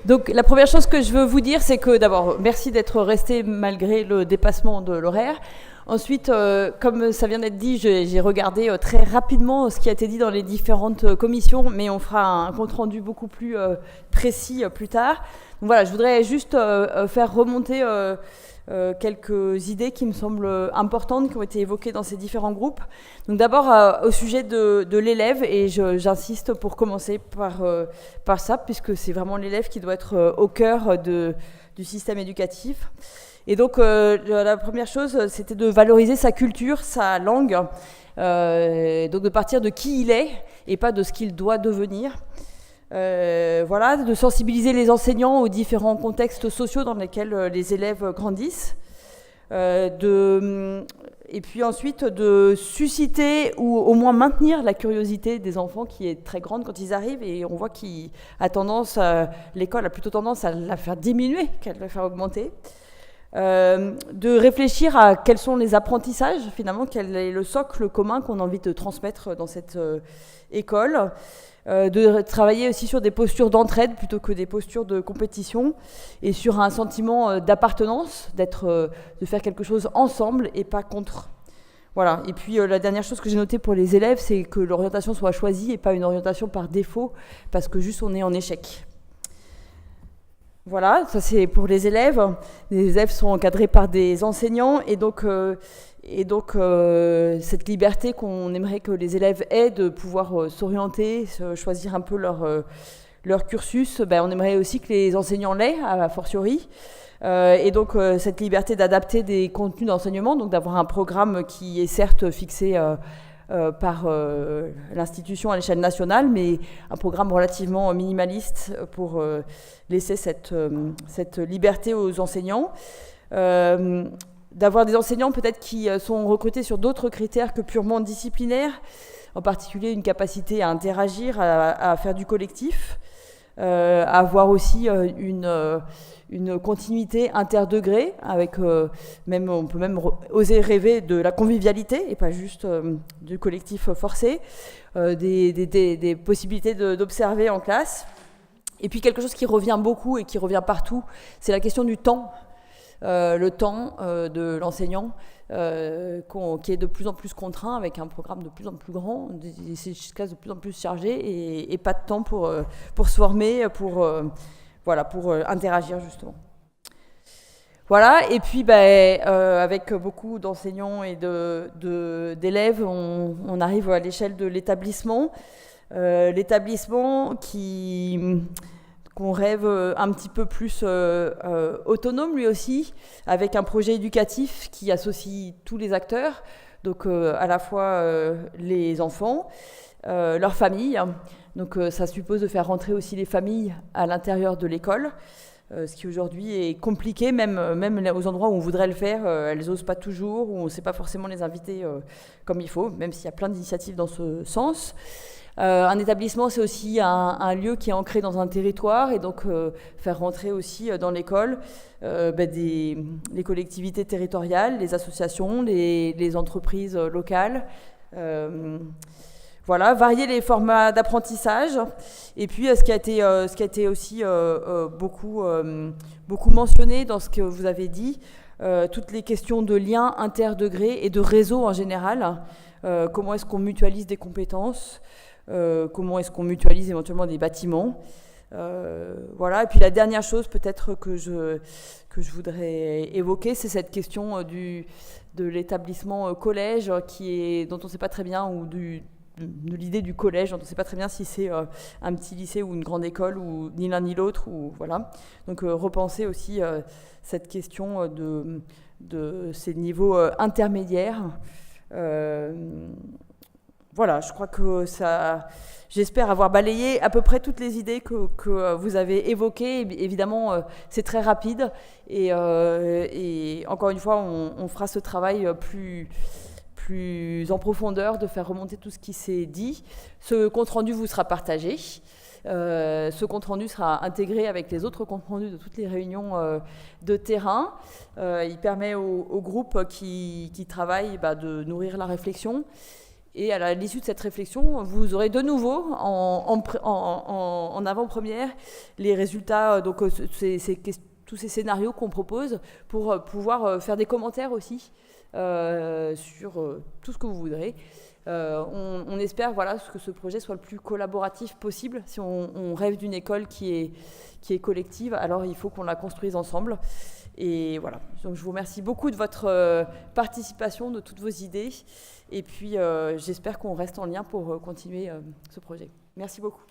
Donc la première chose que je veux vous dire, c'est que d'abord, merci d'être resté malgré le dépassement de l'horaire. Ensuite, comme ça vient d'être dit, j'ai regardé très rapidement ce qui a été dit dans les différentes commissions, mais on fera un compte-rendu beaucoup plus précis plus tard. Donc voilà, je voudrais juste faire remonter quelques idées qui me semblent importantes, qui ont été évoquées dans ces différents groupes. Donc d'abord, au sujet de l'élève, et j'insiste pour commencer par ça, puisque c'est vraiment l'élève qui doit être au cœur du système éducatif. Et donc, la première chose, c'était de valoriser sa culture, sa langue, donc de partir de qui il est et pas de ce qu'il doit devenir. Voilà, de sensibiliser les enseignants aux différents contextes sociaux dans lesquels les élèves grandissent. Et puis ensuite, de susciter ou au moins maintenir la curiosité des enfants qui est très grande quand ils arrivent. Et on voit l'école a plutôt tendance à la faire diminuer qu'à la faire augmenter. De réfléchir à quels sont les apprentissages, finalement, quel est le socle commun qu'on a envie de transmettre dans cette école, de travailler aussi sur des postures d'entraide plutôt que des postures de compétition, et sur un sentiment d'appartenance, de faire quelque chose ensemble et pas contre. Voilà. Et puis la dernière chose que j'ai notée pour les élèves, c'est que l'orientation soit choisie et pas une orientation par défaut, parce que juste on est en échec. Voilà, ça c'est pour les élèves. Les élèves sont encadrés par des enseignants et donc cette liberté qu'on aimerait que les élèves aient de pouvoir s'orienter, choisir un peu leur cursus, on aimerait aussi que les enseignants l'aient, a fortiori. Et donc cette liberté d'adapter des contenus d'enseignement, donc d'avoir un programme qui est certes fixé par l'institution à l'échelle nationale, mais un programme relativement minimaliste pour laisser cette liberté aux enseignants. D'avoir des enseignants peut-être qui sont recrutés sur d'autres critères que purement disciplinaires, en particulier une capacité à interagir, à faire du collectif, à avoir aussi une continuité interdegré, avec on peut même oser rêver de la convivialité et pas juste du collectif forcé, des possibilités d'observer en classe. Et puis quelque chose qui revient beaucoup et qui revient partout, c'est la question du temps. Le temps de l'enseignant qui est de plus en plus contraint, avec un programme de plus en plus grand, des classes de plus en plus chargées et pas de temps pour se former, pour interagir justement. Voilà, et puis avec beaucoup d'enseignants et d'élèves, on arrive à l'échelle de l'établissement. L'établissement qu'on rêve un petit peu plus autonome lui aussi, avec un projet éducatif qui associe tous les acteurs, donc à la fois les enfants, leurs familles. Donc ça suppose de faire rentrer aussi les familles à l'intérieur de l'école, ce qui aujourd'hui est compliqué, même aux endroits où on voudrait le faire, elles n'osent pas toujours, ou on ne sait pas forcément les inviter comme il faut, même s'il y a plein d'initiatives dans ce sens. Un établissement, c'est aussi un lieu qui est ancré dans un territoire, et donc faire rentrer aussi dans l'école les collectivités territoriales, les associations, les entreprises locales. Voilà, varier les formats d'apprentissage. Et puis, ce qui a été aussi beaucoup mentionné dans ce que vous avez dit, toutes les questions de liens interdegrés et de réseau en général. Comment est-ce qu'on mutualise des compétences ? Comment est-ce qu'on mutualise éventuellement des bâtiments ? Voilà. Et puis la dernière chose peut-être que je voudrais évoquer, c'est cette question de l'établissement collège dont on ne sait pas très bien, ou de l'idée du collège, dont on ne sait pas très bien si c'est un petit lycée ou une grande école, ou ni l'un ni l'autre, ou voilà. Donc repenser aussi cette question de ces niveaux intermédiaires. Voilà, je crois que j'espère avoir balayé à peu près toutes les idées que vous avez évoquées. Évidemment, c'est très rapide, et encore une fois, on fera ce travail plus en profondeur, de faire remonter tout ce qui s'est dit. Ce compte-rendu vous sera partagé. Ce compte-rendu sera intégré avec les autres comptes-rendus de toutes les réunions de terrain. Il permet aux groupes qui travaillent de nourrir la réflexion. Et à l'issue de cette réflexion, vous aurez de nouveau en avant-première les résultats, donc tous ces scénarios qu'on propose pour pouvoir faire des commentaires aussi sur tout ce que vous voudrez. On espère que ce projet soit le plus collaboratif possible. Si on rêve d'une école qui est collective, alors il faut qu'on la construise ensemble. Et voilà, donc je vous remercie beaucoup de votre participation, de toutes vos idées. Et puis j'espère qu'on reste en lien pour continuer ce projet. Merci beaucoup.